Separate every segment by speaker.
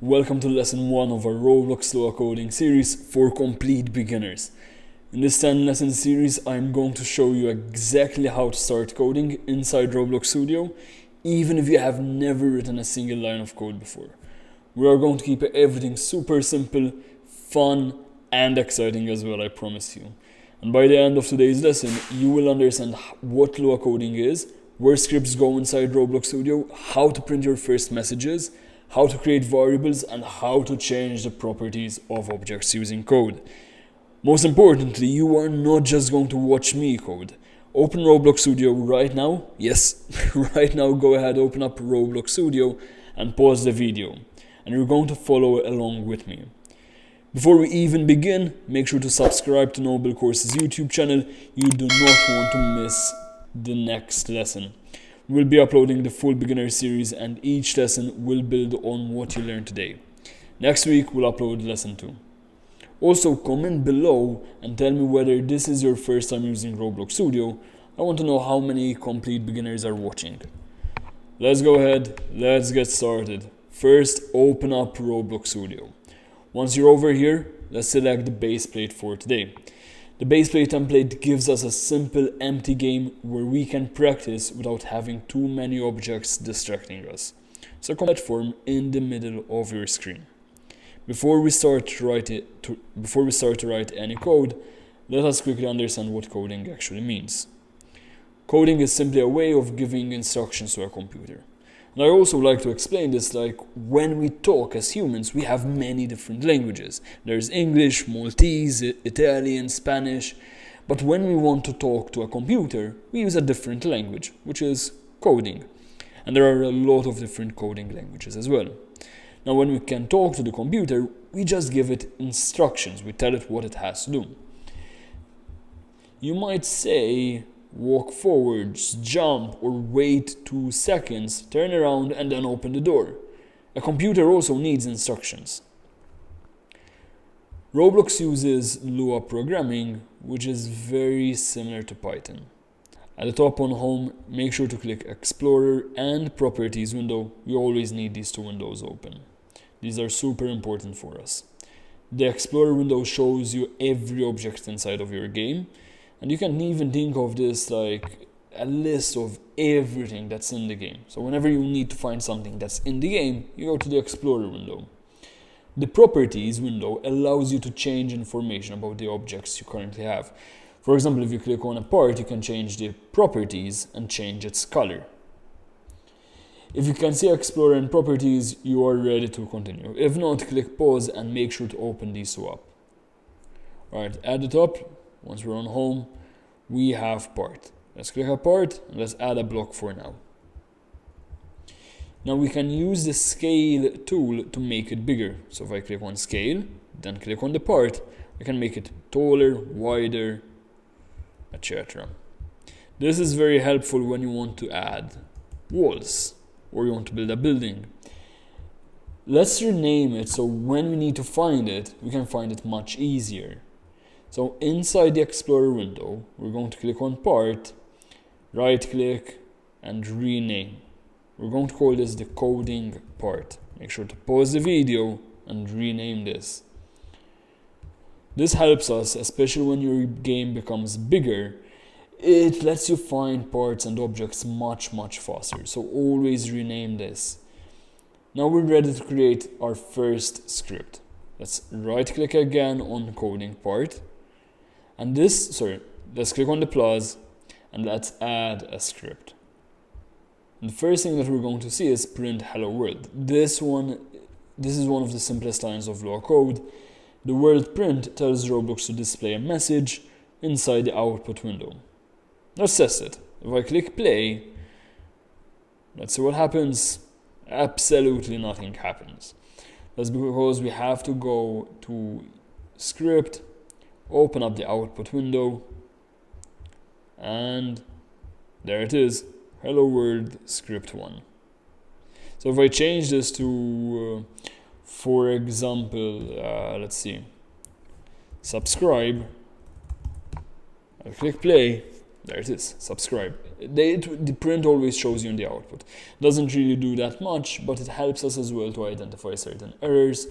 Speaker 1: Welcome to lesson 1 of our Roblox Studio coding series for complete beginners. In this 10 lesson series, I'm going to show you exactly how to start coding inside Roblox Studio, even if you have never written a single line of code before. We are going to keep everything super simple, fun, and exciting as well, I promise you. And by the end of today's lesson, you will understand what Lua coding is, where scripts go inside Roblox Studio, how to print your first messages, how to create variables, and how to change the properties of objects using code. Most importantly, you are not just going to watch me code. Open Roblox Studio right now. Yes, right now, go ahead, open up Roblox Studio and pause the video. And you're going to follow along with me. Before we even begin, make sure to subscribe to Noble Courses YouTube channel. You do not want to miss the next lesson. We'll be uploading the full beginner series, and each lesson will build on what you learned today. Next week, we'll upload lesson 2. Also, comment below and tell me whether this is your first time using Roblox Studio. I want to know how many complete beginners are watching. Let's go ahead, let's get started. First, open up Roblox Studio. Once you're over here, let's select the base plate for today. The base plate template gives us a simple empty game where we can practice without having too many objects distracting us. So platform in the middle of your screen. Before we start to write any code, let us quickly understand what coding actually means. Coding is simply a way of giving instructions to a computer. And I also like to explain this like when we talk as humans, we have many different languages. There's English, Maltese, Italian, Spanish. But when we want to talk to a computer, we use a different language, which is coding. And there are a lot of different coding languages as well. Now, when we can talk to the computer, we just give it instructions. We tell it what it has to do. You might say, walk forwards, jump, or wait 2 seconds, turn around, and then open the door. A computer also needs instructions. Roblox uses Lua programming, which is very similar to Python. At the top on Home, make sure to click Explorer and Properties window. We always need these 2 windows open. These are super important for us. The Explorer window shows you every object inside of your game. And you can even think of this like a list of everything that's in the game. So whenever you need to find something that's in the game, you go to the Explorer window. The Properties window allows you to change information about the objects you currently have. For example, if you click on a part, you can change the properties and change its color. If you can see Explorer and Properties, you are ready to continue. If not, click pause and make sure to open these 2 up. Alright, at the top, once we're on Home, we have part. Let's click a part and let's add a block for now. Now we can use the scale tool to make it bigger. So if I click on scale, then click on the part, I can make it taller, wider, etc. This is very helpful when you want to add walls or you want to build a building. Let's rename it so when we need to find it, we can find it much easier. So inside the Explorer window, we're going to click on Part, right click, and rename. We're going to call this the coding part. Make sure to pause the video and rename this. This helps us, especially when your game becomes bigger. It lets you find parts and objects much faster. So always rename this. Now we're ready to create our first script. Let's right click again on coding part. And let's click on the plus and let's add a script. And the first thing that we're going to see is print hello world. This is one of the simplest lines of Lua code. The world print tells Roblox to display a message inside the output window. Let's test it. If I click play, let's see what happens. Absolutely nothing happens. That's because we have to go to script, open up the output window, and there it is, hello world script 1. So if I change this to, for example, let's see, subscribe, I'll click play, there it is, subscribe. The print always shows you in the output. Doesn't really do that much, but it helps us as well to identify certain errors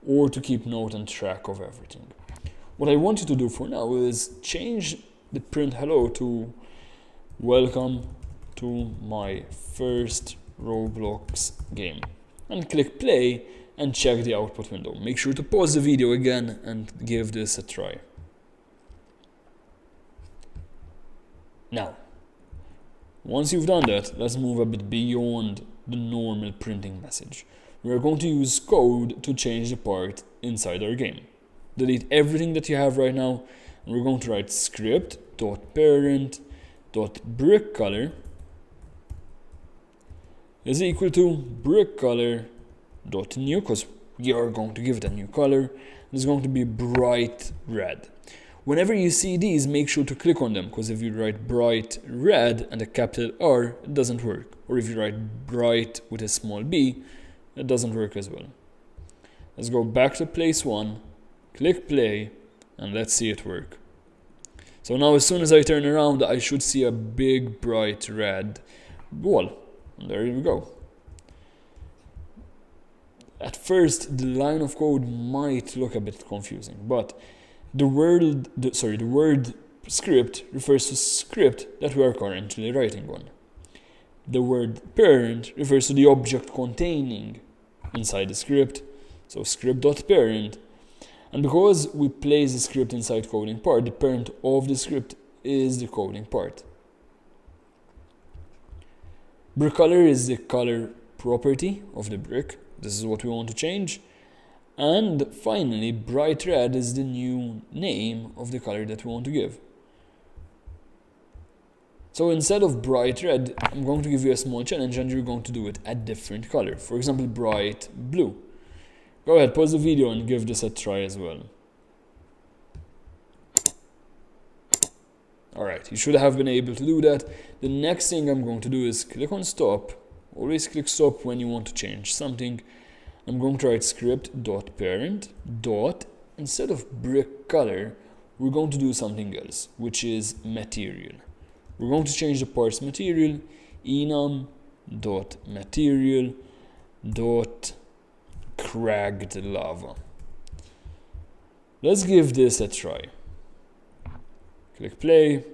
Speaker 1: or to keep note and track of everything. What I want you to do for now is change the print hello to welcome to my first Roblox game, and click play and check the output window. Make sure to pause the video again and give this a try. Now, once you've done that, let's move a bit beyond the normal printing message. We are going to use code to change the part inside our game. Delete everything that you have right now, and we're going to write script.Parent.brickcolor is equal to brickcolor.new, because we are going to give it a new color. It's going to be bright red. Whenever you see these, make sure to click on them, because if you write bright red and a capital R, it doesn't work. Or if you write bright with a small b, it doesn't work as well. Let's go back to place 1, click play, and let's see it work. So now as soon as I turn around, I should see a big bright red wall. And there you go. At first, the line of code might look a bit confusing, but the word script refers to script that we are currently writing on. The word parent refers to the object containing inside the script, so script.Parent. And because we place the script inside coding part, the parent of the script is the coding part. Brick color is the color property of the brick. This is what we want to change. And finally, bright red is the new name of the color that we want to give. So instead of bright red, I'm going to give you a small challenge and you're going to do it a different color. For example, bright blue. Go ahead, pause the video and give this a try as well. Alright, you should have been able to do that. The next thing I'm going to do is click on stop. Always click stop when you want to change something. I'm going to write script.Parent. Instead of brick color, we're going to do something else, which is material. We're going to change the parts material, enum.material.cracked lava. Let's give this a try. Click play,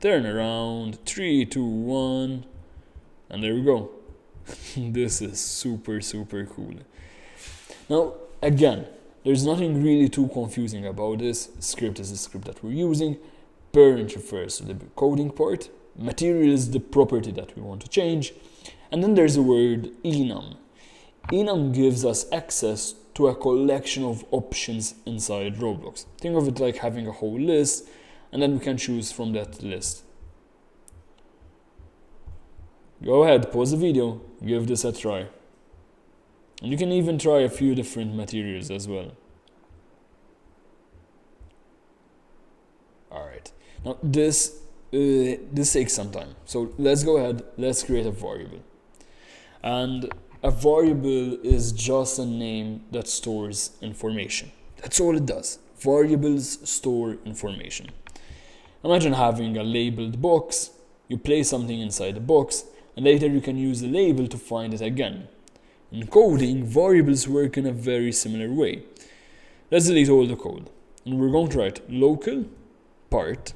Speaker 1: turn around, 3, 2, 1, and there we go. This is super cool. Now, again, there's nothing really too confusing about this. Script is the script that we're using. Parent refers to the coding part. Material is the property that we want to change. And then there's the word enum. Enum gives us access to a collection of options inside Roblox. Think of it like having a whole list, and then we can choose from that list. Go ahead, pause the video, give this a try. And you can even try a few different materials as well. Alright, now this takes some time. So let's go ahead, let's create a variable. And a variable is just a name that stores information. That's all it does. Variables store information. Imagine having a labeled box. You place something inside the box, and later you can use the label to find it again. In coding, variables work in a very similar way. Let's delete all the code. And we're going to write local part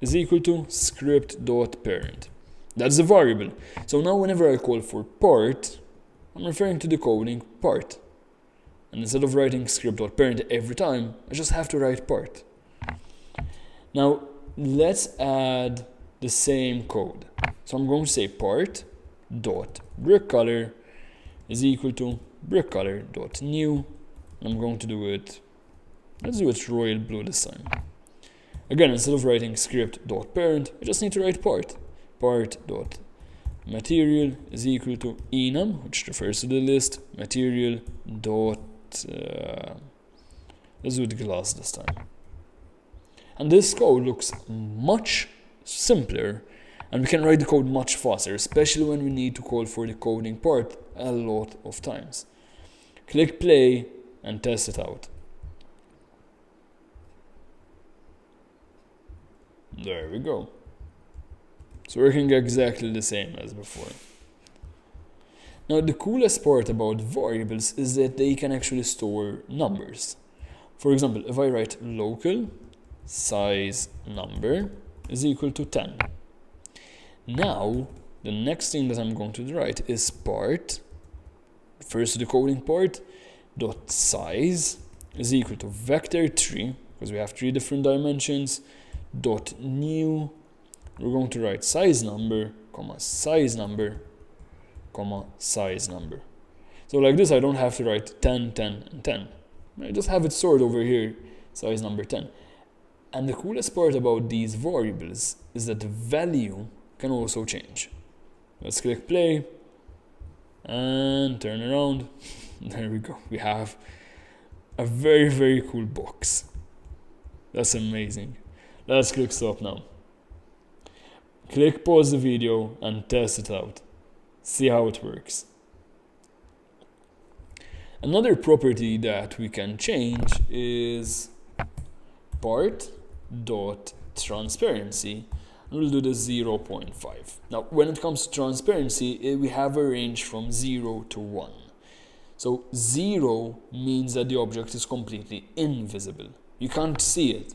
Speaker 1: is equal to script.Parent. That's the variable. So now whenever I call for part, I'm referring to the coding part. And instead of writing script.Parent every time, I just have to write part. Now, let's add the same code. So I'm going to say part.brickcolor is equal to brickcolor.new. I'm going to do it, let's do it royal blue this time. Again, instead of writing script.Parent, I just need to write part. Part.material is equal to enum, which refers to the list, material dot, let's do the glass this time. And this code looks much simpler, and we can write the code much faster, especially when we need to call for the coding part a lot of times. Click play and test it out. There we go. It's working exactly the same as before. Now the coolest part about variables is that they can actually store numbers. For example, if I write local size number is equal to 10. Now the next thing that I'm going to write is part, first the coding part, dot size is equal to vector 3, because we have 3 different dimensions, dot new, we're going to write size number, comma size number, comma size number. So like this, I don't have to write 10, 10, and 10. I just have it stored over here, size number 10. And the coolest part about these variables is that the value can also change. Let's click play and turn around. There we go. We have a very, very cool box. That's amazing. Let's click stop now. Click pause the video and test it out. See how it works. Another property that we can change is part.transparency. We'll do the 0.5. Now, when it comes to transparency, we have a range from 0 to 1. So 0 means that the object is completely invisible. You can't see it.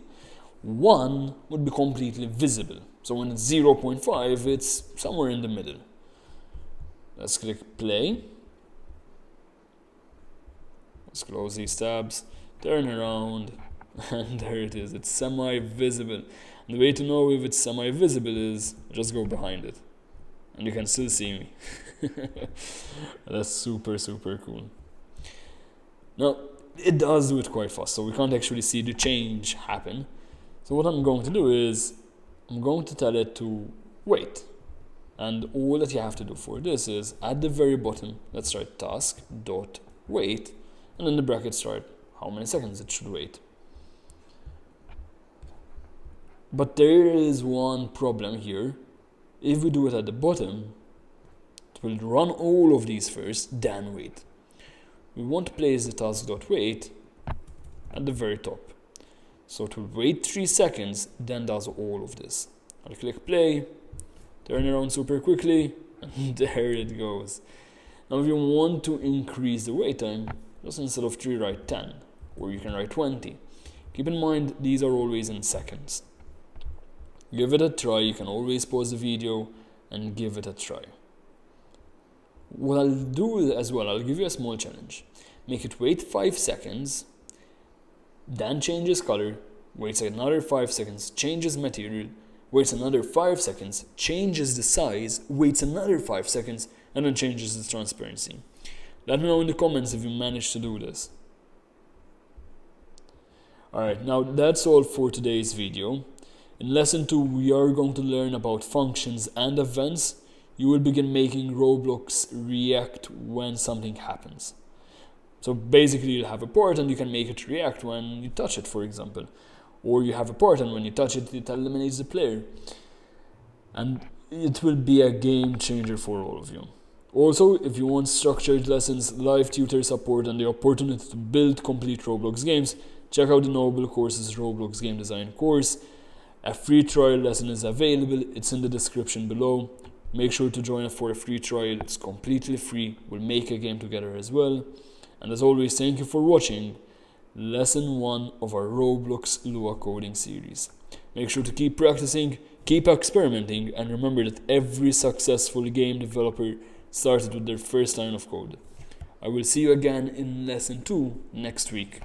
Speaker 1: 1 would be completely visible. So when it's 0.5, it's somewhere in the middle. Let's click play. Let's close these tabs, turn around, and there it is. It's semi-visible. And the way to know if it's semi-visible is just go behind it. And you can still see me. That's super, super cool. Now, it does do it quite fast, so we can't actually see the change happen. So what I'm going to do is, I'm going to tell it to wait. And all that you have to do for this is, at the very bottom, let's write task.wait, and in the brackets write how many seconds it should wait. But there is one problem here. If we do it at the bottom, it will run all of these first, then wait. We want to place the task.wait at the very top. So it will wait 3 seconds, then does all of this. I'll click play, turn around super quickly, and there it goes. Now if you want to increase the wait time, just instead of 3 write 10, or you can write 20. Keep in mind these are always in seconds. Give it a try, you can always pause the video and give it a try. What I'll do as well, I'll give you a small challenge. Make it wait 5 seconds, then changes color, waits another 5 seconds, changes material, waits another 5 seconds, changes the size, waits another 5 seconds, and then changes the transparency. Let me know in the comments if you managed to do this. Alright, now that's all for today's video. In lesson 2, we are going to learn about functions and events. You will begin making Roblox react when something happens. So basically you'll have a part and you can make it react when you touch it, for example. Or you have a part and when you touch it, it eliminates the player. And it will be a game changer for all of you. Also, if you want structured lessons, live tutor support, and the opportunity to build complete Roblox games, check out the Noble Courses Roblox Game Design course. A free trial lesson is available, it's in the description below. Make sure to join us for a free trial, it's completely free, we'll make a game together as well. And as always, thank you for watching lesson 1 of our Roblox Lua coding series. Make sure to keep practicing, keep experimenting, and remember that every successful game developer started with their first line of code. I will see you again in lesson 2 next week.